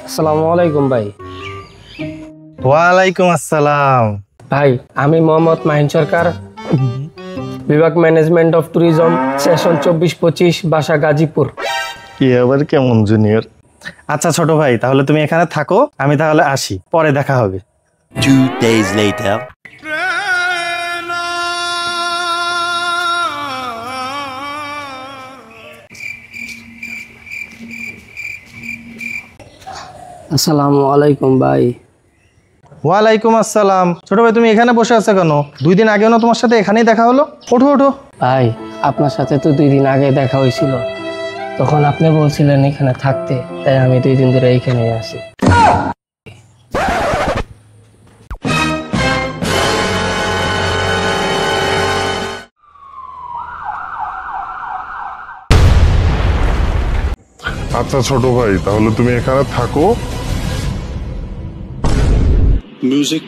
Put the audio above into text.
আসসালামু আলাইকুম ভাই। ওয়ালাইকুম আসসালাম। ভাই আমি মোহাম্মদ মাহিন সরকার, বিভাগ ম্যানেজমেন্ট অফ ট্যুরিজম, সেশন 24-25, বাসা গাজীপুর। কি আবার কেমন জুনিয়র? আচ্ছা ছোট ভাই, তাহলে তুমি এখানে থাকো, আমি তাহলে আসি, পরে দেখা হবে। 2 days later. আসসালামু আলাইকুম ভাই। ওয়ালাইকুম আসসালাম। ছোট ভাই, তুমি এখানে বসে আছো কেন? 2 দিন আগেও না তোমার সাথে এখানেই দেখা হলো? ওঠো ওঠো। ভাই আপনার সাথে তো 2 দিন আগে দেখা হয়েছিল, তখন আপনি বলছিলেন এখানে থাকতে, তাই আমি 2 দিন ধরে এইখানেই আছি। আচ্ছা ছোট ভাই, তাহলে তুমি এখানে থাকো। Music.